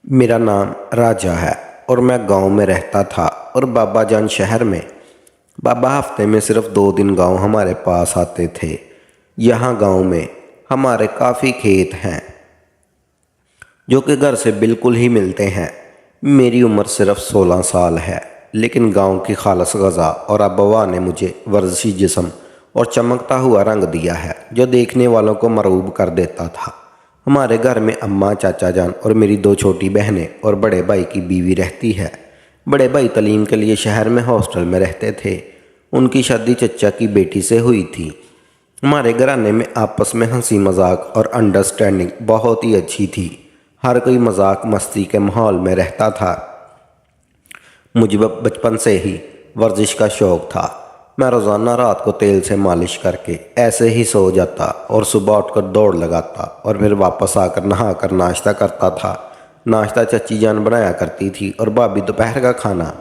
मेरा नाम राजा है और मैं गांव में रहता था और बाबा जान शहर में। बाबा हफ्ते में सिर्फ 2 दिन गांव हमारे पास आते थे। यहाँ गांव में हमारे काफ़ी खेत हैं जो कि घर से बिल्कुल ही मिलते हैं। मेरी उम्र सिर्फ 16 साल है, लेकिन गांव की खालस ग़ज़ा और आबवा ने मुझे वर्जिशी जिस्म और चमकता हुआ रंग दिया है जो देखने वालों को मरूब कर देता था। हमारे घर में अम्मा, चाचा जान और मेरी 2 छोटी बहनें और बड़े भाई की बीवी रहती है। बड़े भाई तालीम के लिए शहर में हॉस्टल में रहते थे। उनकी शादी चचा की बेटी से हुई थी। हमारे घराने में आपस में हंसी मजाक और अंडरस्टैंडिंग बहुत ही अच्छी थी। हर कोई मजाक मस्ती के माहौल में रहता था। मुझे बचपन से ही वर्जिश का शौक़ था। मैं रोज़ाना रात को तेल से मालिश करके ऐसे ही सो जाता और सुबह उठकर दौड़ लगाता और फिर वापस आकर नहा कर नाश्ता करता था। नाश्ता चची जान बनाया करती थी और भाभी दोपहर का खाना,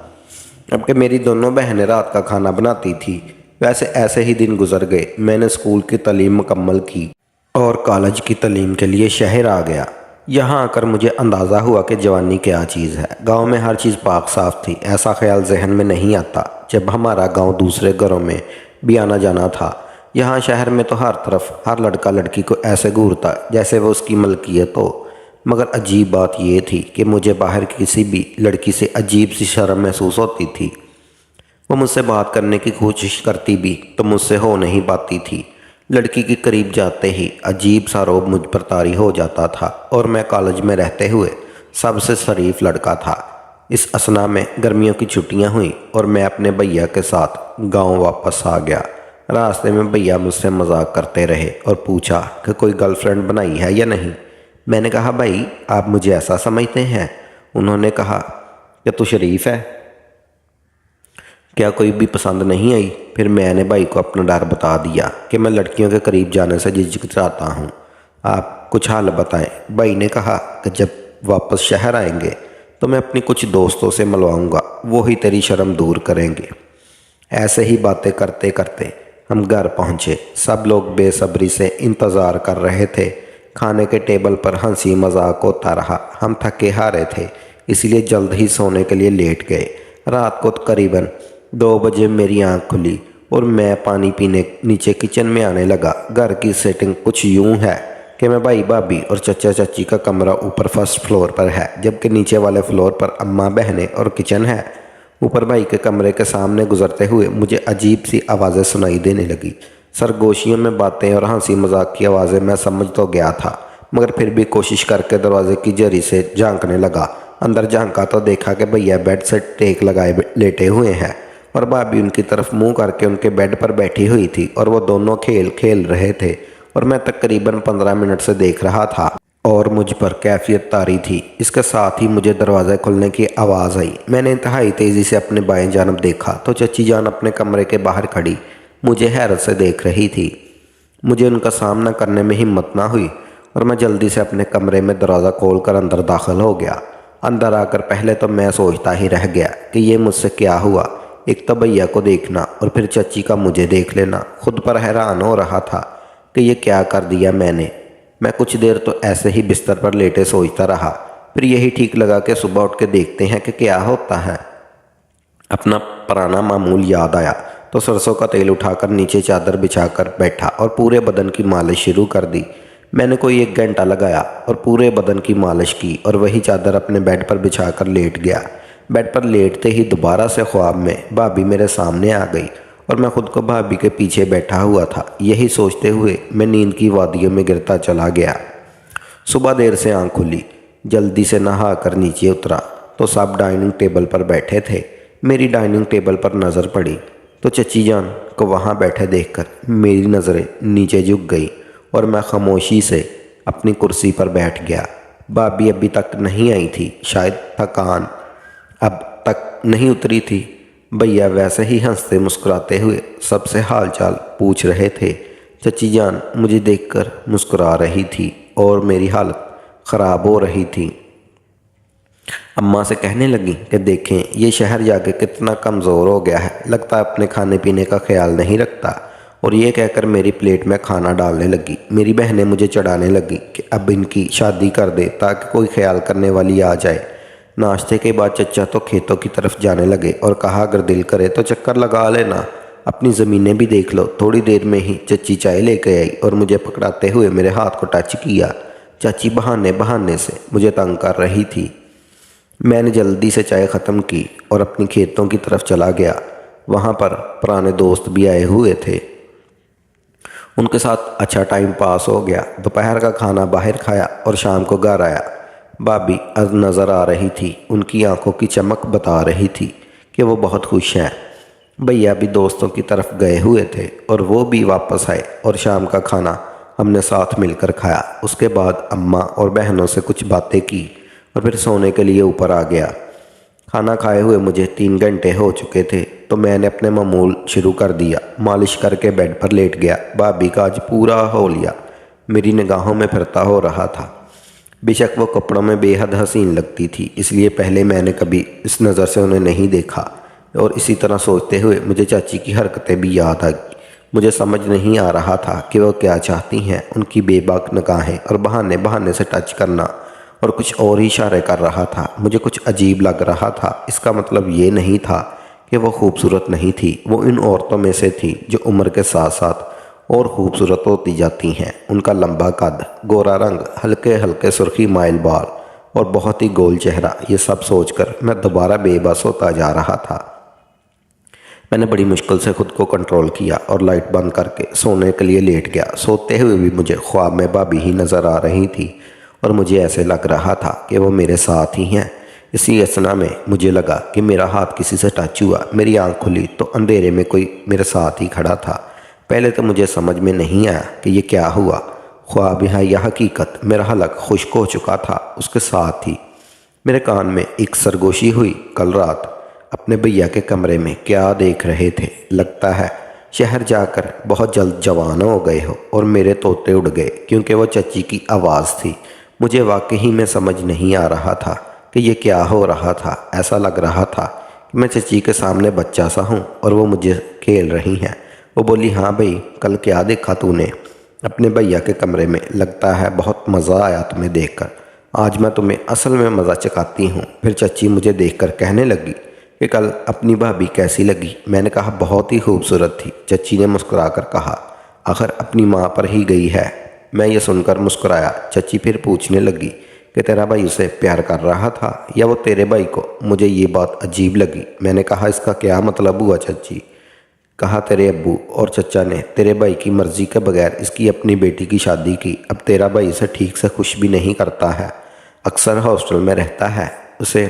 जबकि मेरी दोनों बहनें रात का खाना बनाती थी। वैसे ऐसे ही दिन गुजर गए। मैंने स्कूल की तालीम मुकम्मल की और कॉलेज की तालीम के लिए शहर आ गया। यहाँ आकर मुझे अंदाज़ा हुआ कि जवानी क्या चीज़ है। गांव में हर चीज़ पाक साफ थी। ऐसा ख्याल जहन में नहीं आता जब हमारा गांव दूसरे घरों में भी आना जाना था। यहाँ शहर में तो हर तरफ हर लड़का लड़की को ऐसे घूरता जैसे वो उसकी मलकियत हो। मगर अजीब बात यह थी कि मुझे बाहर किसी भी लड़की से अजीब सी शर्म महसूस होती थी। वो मुझसे बात करने की कोशिश करती भी तो मुझसे हो नहीं पाती थी। लड़की के करीब जाते ही अजीब सा रौब मुझ पर तारी हो जाता था और मैं कॉलेज में रहते हुए सबसे शरीफ लड़का था। इस असना में गर्मियों की छुट्टियां हुई और मैं अपने भैया के साथ गांव वापस आ गया। रास्ते में भैया मुझसे मजाक करते रहे और पूछा कि कोई गर्लफ्रेंड बनाई है या नहीं। मैंने कहा, भाई आप मुझे ऐसा समझते हैं? उन्होंने कहा कि तू शरीफ है, क्या कोई भी पसंद नहीं आई? फिर मैंने भाई को अपना डर बता दिया कि मैं लड़कियों के करीब जाने से झिझकता हूँ। आप कुछ हाल बताएं। भाई ने कहा कि जब वापस शहर आएंगे तो मैं अपनी कुछ दोस्तों से मिलवाऊंगा, वो ही तेरी शर्म दूर करेंगे। ऐसे ही बातें करते करते हम घर पहुँचे। सब लोग बेसब्री से इंतज़ार कर रहे थे। खाने के टेबल पर हंसी मजाक होता रहा। हम थके हारे थे, इसलिए जल्द ही सोने के लिए लेट गए। रात को करीबन 2 बजे मेरी आंख खुली और मैं पानी पीने नीचे किचन में आने लगा। घर की सेटिंग कुछ यूं है कि मैं भाई भाभी और चचा चाची का कमरा ऊपर फर्स्ट फ्लोर पर है, जबकि नीचे वाले फ्लोर पर अम्मा, बहनें और किचन है। ऊपर भाई के कमरे के सामने गुजरते हुए मुझे अजीब सी आवाज़ें सुनाई देने लगी। सरगोशियों में बातें और हंसी मजाक की आवाज़ें मैं समझ तो गया था, मगर फिर भी कोशिश करके दरवाजे की जरी से झांकने लगा। अंदर झांका तो देखा कि भैया बेड से टेक लगाए लेटे हुए हैं और भाभी उनकी तरफ मुंह करके उनके बेड पर बैठी हुई थी और वो दोनों खेल खेल रहे थे और मैं तकरीबन 15 मिनट से देख रहा था और मुझ पर कैफियत तारी थी। इसके साथ ही मुझे दरवाज़ा खुलने की आवाज़ आई। मैंने इंतहाई तेज़ी से अपने बाएं जानब देखा तो चची जान अपने कमरे के बाहर खड़ी मुझे हैरत से देख रही थी। मुझे उनका सामना करने में हिम्मत ना हुई और मैं जल्दी से अपने कमरे में दरवाज़ा खोलकर अंदर दाखिल हो गया। अंदर आकर पहले तो मैं सोचता ही रह गया कि ये मुझसे क्या हुआ। एक तो भैया को देखना और फिर चची का मुझे देख लेना। खुद पर हैरान हो रहा था कि ये क्या कर दिया मैंने। मैं कुछ देर तो ऐसे ही बिस्तर पर लेटे सोचता रहा। फिर यही ठीक लगा कि सुबह उठ के देखते हैं कि क्या होता है। अपना पुराना मामूल याद आया तो सरसों का तेल उठाकर नीचे चादर बिछाकर बैठा और पूरे बदन की मालिश शुरू कर दी। मैंने कोई 1 घंटा लगाया और पूरे बदन की मालिश की और वही चादर अपने बेड पर बिछाकर लेट गया। बेड पर लेटते ही दोबारा से ख्वाब में भाभी मेरे सामने आ गई और मैं खुद को भाभी के पीछे बैठा हुआ था। यही सोचते हुए मैं नींद की वादियों में गिरता चला गया। सुबह देर से आंख खुली। जल्दी से नहा कर नीचे उतरा तो सब डाइनिंग टेबल पर बैठे थे। मेरी डाइनिंग टेबल पर नज़र पड़ी तो चची जान को वहाँ बैठे देखकर मेरी नज़रें नीचे झुक गई और मैं खामोशी से अपनी कुर्सी पर बैठ गया। भाभी अभी तक नहीं आई थी, शायद थकान अब तक नहीं उतरी थी। भैया वैसे ही हंसते मुस्कुराते हुए सबसे हाल चाल पूछ रहे थे। चची जान मुझे देखकर मुस्कुरा रही थी और मेरी हालत ख़राब हो रही थी। अम्मा से कहने लगी कि देखें ये शहर जाके कितना कमज़ोर हो गया है, लगता है अपने खाने पीने का ख्याल नहीं रखता اور یہ کہہ کر میری پلیٹ میں کھانا ڈالنے لگی۔ میری بہنیں مجھے چڑھانے لگی کہ اب ان کی شادی کر دے تاکہ کوئی خیال کرنے والی آ جائے۔ ناشتے کے بعد چچا تو کھیتوں کی طرف جانے لگے اور کہا اگر دل کرے تو چکر لگا لینا، اپنی زمینیں بھی دیکھ لو۔ تھوڑی دیر میں ہی چچی چائے لے کے آئی اور مجھے پکڑاتے ہوئے میرے ہاتھ کو ٹچ کیا۔ چاچی بہانے سے مجھے تنگ کر رہی تھی۔ میں نے جلدی سے چائے ختم کی اور اپنی کھیتوں کی طرف چلا گیا۔ وہاں پر پرانے دوست بھی آئے ہوئے تھے، ان کے ساتھ اچھا ٹائم پاس ہو گیا۔ دوپہر کا کھانا باہر کھایا اور شام کو گھر آیا۔ بھابھی از نظر آ رہی تھی، ان کی آنکھوں کی چمک بتا رہی تھی کہ وہ بہت خوش ہیں۔ بھیا بھی دوستوں کی طرف گئے ہوئے تھے اور وہ بھی واپس آئے اور شام کا کھانا ہم نے ساتھ مل کر کھایا۔ اس کے بعد اماں اور بہنوں سے کچھ باتیں کی اور پھر سونے کے لیے اوپر آ گیا۔ کھانا کھائے ہوئے مجھے 3 گھنٹے ہو چکے تھے تو میں نے اپنے معمول شروع کر دیا۔ مالش کر کے بیڈ پر لیٹ گیا۔ بھابھی کا آج پورا حولیہ میری نگاہوں میں پھرتا ہو رہا تھا۔ بے شک وہ کپڑوں میں بے حد حسین لگتی تھی، اس لیے پہلے میں نے کبھی اس نظر سے انہیں نہیں دیکھا۔ اور اسی طرح سوچتے ہوئے مجھے چاچی کی حرکتیں بھی یاد آ گئی۔ مجھے سمجھ نہیں آ رہا تھا کہ وہ کیا چاہتی ہیں۔ ان کی بے باک نگاہیں اور بہانے سے ٹچ کرنا اور کچھ اور ہی اشارے کر رہا تھا۔ مجھے کچھ عجیب لگ رہا تھا۔ اس کا مطلب یہ نہیں تھا کہ وہ خوبصورت نہیں تھی، وہ ان عورتوں میں سے تھی جو عمر کے ساتھ ساتھ اور خوبصورت ہوتی جاتی ہیں۔ ان کا لمبا قد، گورا رنگ، ہلکے ہلکے سرخی مائل بال اور بہت ہی گول چہرہ، یہ سب سوچ کر میں دوبارہ بے بس ہوتا جا رہا تھا۔ میں نے بڑی مشکل سے خود کو کنٹرول کیا اور لائٹ بند کر کے سونے کے لیے لیٹ گیا۔ سوتے ہوئے بھی مجھے خواب میں بھابھی ہی نظر آ رہی تھی اور مجھے ایسے لگ رہا تھا کہ وہ میرے ساتھ ہی ہیں۔ اسی اثنا میں مجھے لگا کہ میرا ہاتھ کسی سے ٹچ ہوا۔ میری آنکھ کھلی تو اندھیرے میں کوئی میرے ساتھ ہی کھڑا تھا۔ پہلے تو مجھے سمجھ میں نہیں آیا کہ یہ کیا ہوا، خواب ہے یا حقیقت۔ میرا حلق خشک ہو چکا تھا۔ اس کے ساتھ ہی میرے کان میں ایک سرگوشی ہوئی، کل رات اپنے بھیا کے کمرے میں کیا دیکھ رہے تھے؟ لگتا ہے شہر جا کر بہت جلد جوان ہو گئے ہو۔ اور میرے طوطے اڑ گئے کیونکہ وہ چچی کی آواز تھی۔ مجھے واقعی میں سمجھ نہیں آ رہا تھا کہ یہ کیا ہو رہا تھا۔ ایسا لگ رہا تھا کہ میں چچی کے سامنے بچہ سا ہوں اور وہ مجھے کھیل رہی ہیں۔ وہ بولی ہاں بھائی، کل کیا دیکھا تو نے اپنے بھیا کے کمرے میں؟ لگتا ہے بہت مزہ آیا تمہیں دیکھ کر، آج میں تمہیں اصل میں مزہ چکاتی ہوں۔ پھر چچی مجھے دیکھ کر کہنے لگی کہ کل اپنی بھابھی کیسی لگی؟ میں نے کہا بہت ہی خوبصورت تھی۔ چچی نے مسکرا کر کہا آخر اپنی ماں پر ہی گئی ہے۔ میں یہ سن کر مسکرایا۔ چچی پھر پوچھنے لگی کہ تیرا بھائی اسے پیار کر رہا تھا یا وہ تیرے بھائی کو؟ مجھے یہ بات عجیب لگی۔ میں نے کہا اس کا کیا مطلب ہوا چچی؟ کہا تیرے ابو اور چچا نے تیرے بھائی کی مرضی کے بغیر اس کی اپنی بیٹی کی شادی کی۔ اب تیرا بھائی اسے ٹھیک سے خوش بھی نہیں کرتا ہے، اکثر ہاسٹل میں رہتا ہے۔ اسے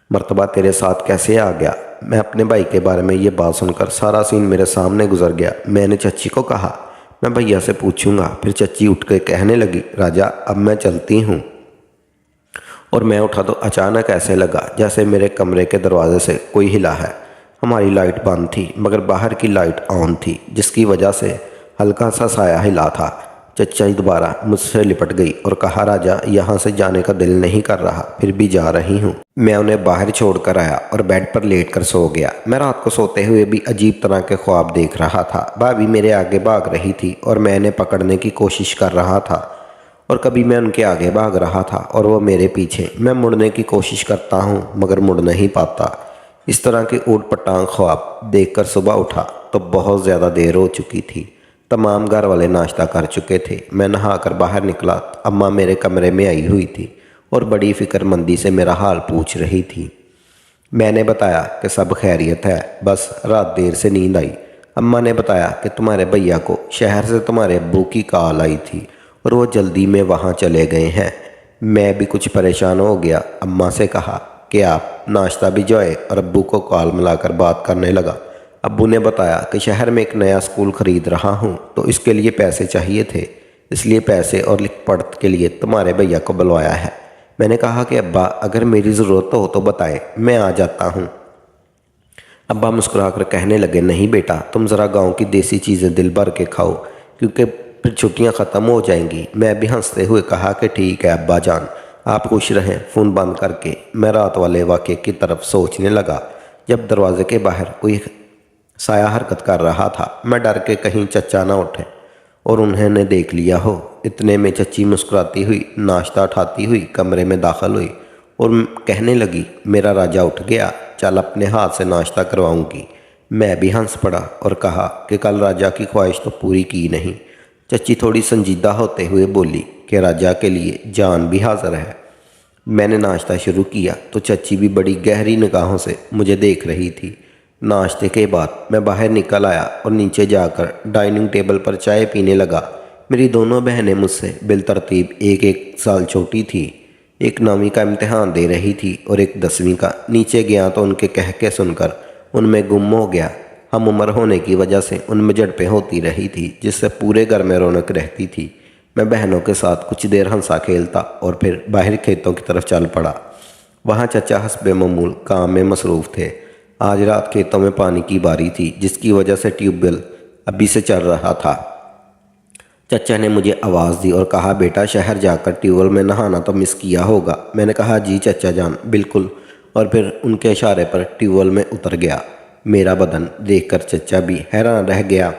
مرتبہ تیرے ساتھ کیسے آ گیا؟ میں اپنے بھائی کے بارے میں یہ بات سن کر سارا سین میرے سامنے گزر گیا۔ میں نے چچی کو کہا میں بھیا سے پوچھوں گا۔ پھر چچی اٹھ کے کہنے لگی راجا اب میں چلتی ہوں۔ اور میں اٹھا تو اچانک ایسے لگا جیسے میرے کمرے کے دروازے سے کوئی ہلا ہے۔ ہماری لائٹ بند تھی مگر باہر کی لائٹ آن تھی، جس کی وجہ سے ہلکا سا سایہ ہلا تھا۔ چچا دوبارہ مجھ سے لپٹ گئی اور کہا راجا یہاں سے جانے کا دل نہیں کر رہا، پھر بھی جا رہی ہوں۔ میں انہیں باہر چھوڑ کر آیا اور بیڈ پر لیٹ کر سو گیا۔ میں رات کو سوتے ہوئے بھی عجیب طرح کے خواب دیکھ رہا تھا۔ بھابھی میرے آگے بھاگ رہی تھی اور میں انہیں پکڑنے کی کوشش کر رہا تھا، اور کبھی میں ان کے آگے بھاگ رہا تھا اور وہ میرے پیچھے۔ میں مڑنے کی کوشش کرتا ہوں مگر مڑ نہیں پاتا۔ اس طرح کے اوٹ پٹانگ خواب دیکھ کر صبح اٹھا تو بہت زیادہ دیر ہو چکی تھی۔ تمام گھر والے ناشتہ کر چکے تھے۔ میں نہا کر باہر نکلا، اماں میرے کمرے میں آئی ہوئی تھی اور بڑی فکر مندی سے میرا حال پوچھ رہی تھی۔ میں نے بتایا کہ سب خیریت ہے، بس رات دیر سے نیند آئی۔ اماں نے بتایا کہ تمہارے بھیا کو شہر سے تمہارے ابو کی کال آئی تھی اور وہ جلدی میں وہاں چلے گئے ہیں۔ میں بھی کچھ پریشان ہو گیا۔ اماں سے کہا کہ آپ ناشتہ بھی جائے اور ابو کو کال ملا کر بات کرنے لگا۔ ابو نے بتایا کہ شہر میں ایک نیا اسکول خرید رہا ہوں تو اس کے لیے پیسے چاہیے تھے، اس لیے پیسے اور لکھ پڑھ کے لیے تمہارے بھیا کو بلوایا ہے۔ میں نے کہا کہ ابا اگر میری ضرورت ہو تو بتائیں، میں آ جاتا ہوں۔ ابا مسکرا کر کہنے لگے نہیں بیٹا، تم ذرا گاؤں کی دیسی چیزیں دل بھر کے کھاؤ کیونکہ پھر چھٹیاں ختم ہو جائیں گی۔ میں بھی ہنستے ہوئے کہا کہ ٹھیک ہے ابا جان، آپ خوش رہیں۔ فون بند کر کے میں رات والے واقعے کی طرف سوچنے لگا۔ جب دروازے کے باہر کوئی साया हरकत कर रहा था। मैं डर के कहीं चचा ना उठे और उन्होंने देख लिया हो। इतने में चच्ची मुस्कुराती हुई नाश्ता उठाती हुई कमरे में दाखिल हुई और कहने लगी, मेरा राजा उठ गया, चल अपने हाथ से नाश्ता करवाऊंगी। मैं भी हंस पड़ा और कहा कि कल राजा की ख्वाहिश तो पूरी की नहीं। चच्ची थोड़ी संजीदा होते हुए बोली कि राजा के लिए जान भी हाजिर है। मैंने नाश्ता शुरू किया तो चच्ची भी बड़ी गहरी निगाहों से मुझे देख रही थी। नाश्ते के बाद मैं बाहर निकल आया और नीचे जाकर डाइनिंग टेबल पर चाय पीने लगा। मेरी दोनों बहनें मुझसे बिलतरतीब एक एक साल छोटी थी। एक 9वीं का इम्तिहान दे रही थी और एक 10वीं का। नीचे गया तो उनके कह के सुनकर उनमें गुम हो गया। हम उम्र होने की वजह से उनमें झड़पें होती रही थी, जिससे पूरे घर में रौनक रहती थी। मैं बहनों के साथ कुछ देर हंसा खेलता और फिर बाहर खेतों की तरफ चल पड़ा। वहाँ चचा हस्बे मामूल काम में मसरूफ़ थे। आज रात खेतों में पानी की बारी थी, जिसकी वजह से ट्यूबवेल अभी से चल रहा था। चचा ने मुझे आवाज़ दी और कहा, बेटा शहर जाकर ट्यूबवेल में नहाना तो मिस किया होगा। मैंने कहा, जी चचा जान, बिल्कुल। और फिर उनके इशारे पर ट्यूबवेल में उतर गया। मेरा बदन देखकर चचा भी हैरान रह गया,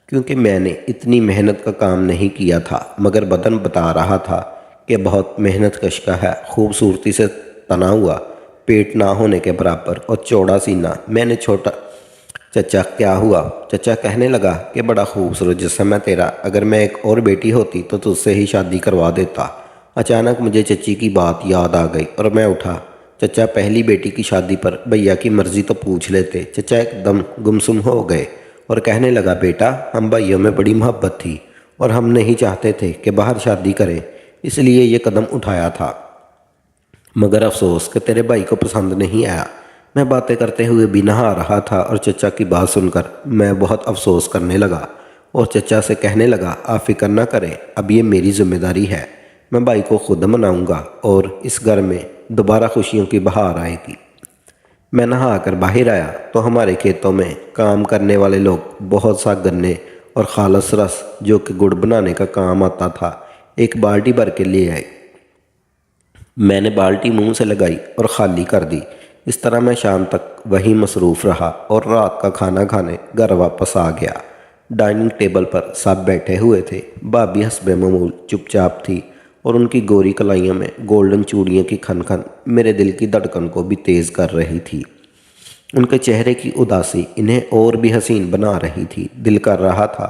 क्योंकि मैंने इतनी मेहनत का काम नहीं किया था, मगर बदन बता रहा था कि बहुत मेहनत कश का है। खूबसूरती से तना हुआ, पेट ना होने के बराबर और चौड़ा सीना। मैंने छोटा, चचा क्या हुआ? चचा कहने लगा कि बड़ा खूबसूरत जिस्म है तेरा, अगर मैं एक और बेटी होती तो तुझसे ही शादी करवा देता। अचानक मुझे चची की बात याद आ गई और मैं उठा। चचा, पहली बेटी की शादी पर भैया की मर्जी तो पूछ लेते। चचा एकदम गुमसुम हो गए और कहने लगा, बेटा हम भाइयों में बड़ी मोहब्बत थी और हम नहीं चाहते थे कि बाहर शादी करें, इसलिए ये कदम उठाया था, मगर अफसोस कि तेरे भाई को पसंद नहीं आया। मैं बातें करते हुए भी नहा रहा था और चचा की बात सुनकर मैं बहुत अफसोस करने लगा और चचा से कहने लगा, आप फिक्र न करें, अब ये मेरी जिम्मेदारी है। मैं भाई को खुद मनाऊंगा और इस घर में दोबारा खुशियों की बहार आएगी। मैं नहा कर बाहर आया तो हमारे खेतों में काम करने वाले लोग बहुत सा गन्ने और खालस रस, जो कि गुड़ बनाने का काम आता था, एक बाल्टी भर के ले आए। मैंने बाल्टी मुंह से लगाई और खाली कर दी। इस तरह मैं शाम तक वहीं मसरूफ़ रहा और रात का खाना खाने घर वापस आ गया। डाइनिंग टेबल पर सब बैठे हुए थे। भाभी हस्बे मामूल चुपचाप थी और उनकी गोरी कलाइयों में गोल्डन चूड़ियों की खनखन मेरे दिल की धड़कन को भी तेज़ कर रही थी। उनके चेहरे की उदासी इन्हें और भी हसीन बना रही थी। दिल कर रहा था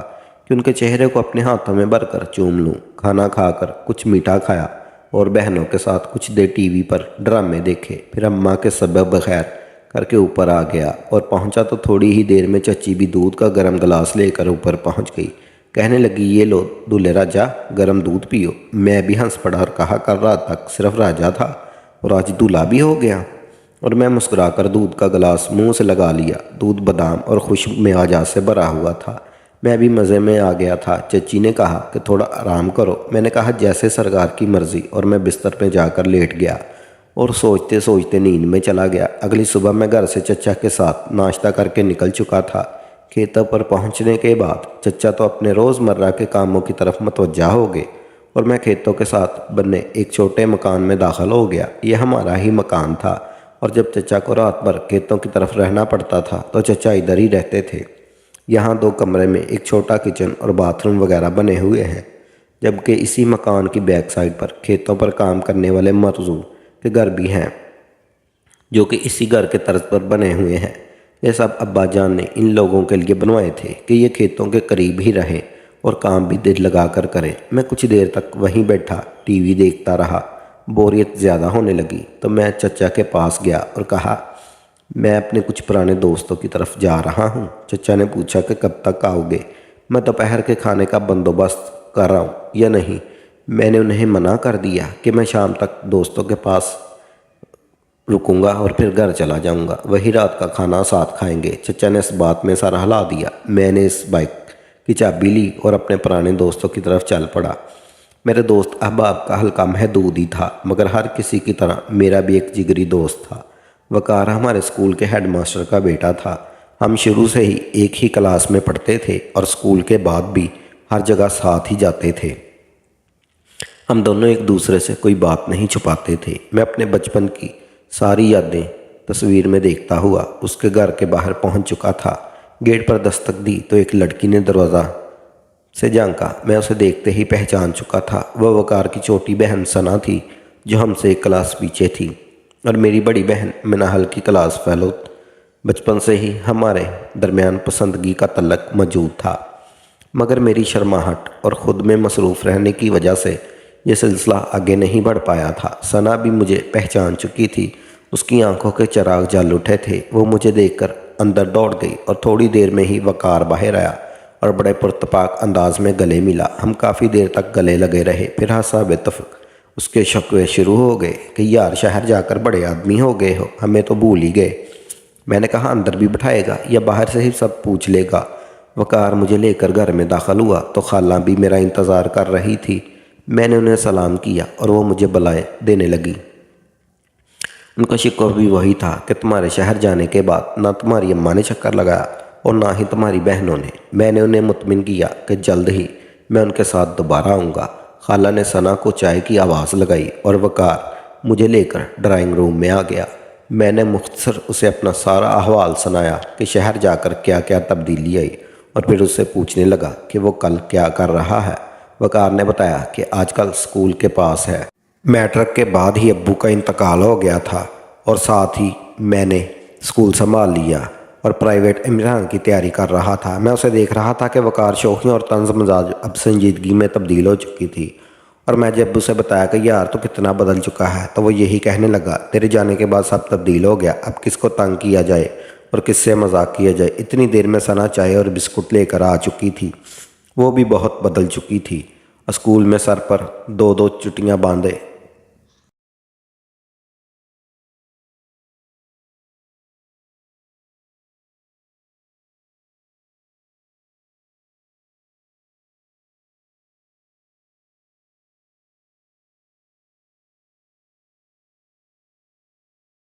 कि उनके चेहरे को अपने हाथों में भरकर चूम लूं। खाना खाकर कुछ मीठा खाया और बहनों के साथ कुछ देर टीवी पर ड्रामे देखे। फिर अम्मा के सबब बगैर करके ऊपर आ गया और पहुंचा तो थोड़ी ही देर में चच्ची भी दूध का गर्म गिलास लेकर ऊपर पहुंच गई। कहने लगी, ये लो दूल्हे राजा, गर्म दूध पियो। मैं भी हंस पड़ा और कहा, कल रात तक सिर्फ राजा था और आज दूल्हा भी हो गया। और मैं मुस्कुराकर दूध का गिलास मुंह से लगा लिया। दूध बादाम और खुश मिजाज से भरा हुआ था। मैं भी मज़े में आ गया था। चच्ची ने कहा कि थोड़ा आराम करो। मैंने कहा, जैसे सरकार की मर्ज़ी, और मैं बिस्तर पर जाकर लेट गया और सोचते सोचते नींद में चला गया। अगली सुबह मैं घर से चचा के साथ नाश्ता करके निकल चुका था। खेतों पर पहुंचने के बाद चचा तो अपने रोज़मर्रा के कामों की तरफ मतवज्जा हो गए और मैं खेतों के साथ बने एक छोटे मकान में दाखिल हो गया। यह हमारा ही मकान था और जब चचा को रात भर खेतों की तरफ रहना पड़ता था तो चचा इधर ही रहते थे। यहाँ 2 कमरे में एक छोटा किचन और बाथरूम वगैरह बने हुए हैं, जबकि इसी मकान की बैक साइड पर खेतों पर काम करने वाले मजदूर के घर भी हैं, जो कि इसी घर के तर्ज पर बने हुए हैं। ये सब अब्बा जान ने इन लोगों के लिए बनवाए थे कि ये खेतों के करीब ही रहें और काम भी दिल लगा कर करें। मैं कुछ देर तक वहीं बैठा टीवी देखता रहा। बोरियत ज़्यादा होने लगी तो मैं चचा के पास गया और कहा, मैं अपने कुछ पुराने दोस्तों की तरफ जा रहा हूँ। चचा ने पूछा कि कब तक आओगे? मैं दोपहर के खाने का बंदोबस्त कर रहा हूँ या नहीं। मैंने उन्हें मना कर दिया कि मैं शाम तक दोस्तों के पास रुकूंगा और फिर घर चला जाऊंगा, वही रात का खाना साथ खाएंगे। चचा ने इस बात में सर हिला दिया। मैंने इस बाइक की चाबी ली और अपने पुराने दोस्तों की तरफ चल पड़ा। मेरे दोस्त अहबाब का हल्का महदूद ही था, मगर हर किसी की तरह मेरा भी एक जिगरी दोस्त था। वकार हमारे स्कूल के हेडमास्टर का बेटा था। हम शुरू से ही एक ही क्लास में पढ़ते थे और स्कूल के बाद भी हर जगह साथ ही जाते थे। हम दोनों एक दूसरे से कोई बात नहीं छुपाते थे। मैं अपने बचपन की सारी यादें तस्वीर में देखता हुआ उसके घर के बाहर पहुंच चुका था। गेट पर दस्तक दी तो एक लड़की ने दरवाज़ा से झांका। मैं उसे देखते ही पहचान चुका था। वह वकार की छोटी बहन सना थी, जो हमसे एक क्लास पीछे थी, और मेरी बड़ी बहन मिनाहल की क्लास फेलो। बचपन से ही हमारे दरमियान पसंदगी का तल्लक मौजूद था, मगर मेरी शर्माहट और ख़ुद में मसरूफ़ रहने की वजह से ये सिलसिला आगे नहीं बढ़ पाया था। सना भी मुझे पहचान चुकी थी। उसकी आंखों के चिराग जल उठे थे। वो मुझे देखकर अंदर दौड़ गई और थोड़ी देर में ही वकार बाहर आया और बड़े पुरतपाक अंदाज में गले मिला। हम काफ़ी देर तक गले लगे रहे। फिर हंसा बेतफक उसके शकवे शुरू हो गए कि यार शहर जाकर बड़े आदमी हो गए हो, हमें तो भूल ही गए। मैंने कहा अंदर भी बिठाएगा या बाहर से ही सब पूछ लेगा। वकार मुझे लेकर घर में दाखिल हुआ तो खाला भी मेरा इंतज़ार कर रही थी। मैंने उन्हें सलाम किया और वो मुझे बधाई देने लगी। उनका शिकवा भी वही था कि तुम्हारे शहर जाने के बाद ना तुम्हारी अम्मा ने चक्कर लगाया और ना ही तुम्हारी बहनों ने। मैंने उन्हें मुतमिन किया कि जल्द ही मैं उनके साथ दोबारा आऊँगा। खाला ने सना को चाय की आवाज़ लगाई और वकार मुझे लेकर ड्राइंग रूम में आ गया। मैंने मुख्तसर उसे अपना सारा अहवाल सुनाया कि शहर जाकर क्या क्या तब्दीली आई, और फिर उससे पूछने लगा कि वो कल क्या कर रहा है। वकार ने बताया कि आजकल स्कूल के पास है। मैट्रिक के बाद ही अब्बू का इंतकाल हो गया था और साथ ही मैंने स्कूल संभाल लिया और प्राइवेट इम्तिहान की तैयारी कर रहा था। मैं उसे देख रहा था कि वकार शौकियों और तंज मजाज अब संजीदगी में तब्दील हो चुकी थी, और मैं जब उसे बताया कि यार तो कितना बदल चुका है, तो वो यही कहने लगा तेरे जाने के बाद सब तब्दील हो गया, अब किसको तंग किया जाए और किससे मजाक किया जाए। इतनी देर में सना चाय और बिस्कुट लेकर आ चुकी थी। वो भी बहुत बदल चुकी थी। स्कूल में सर पर दो दो चुटियाँ बांधे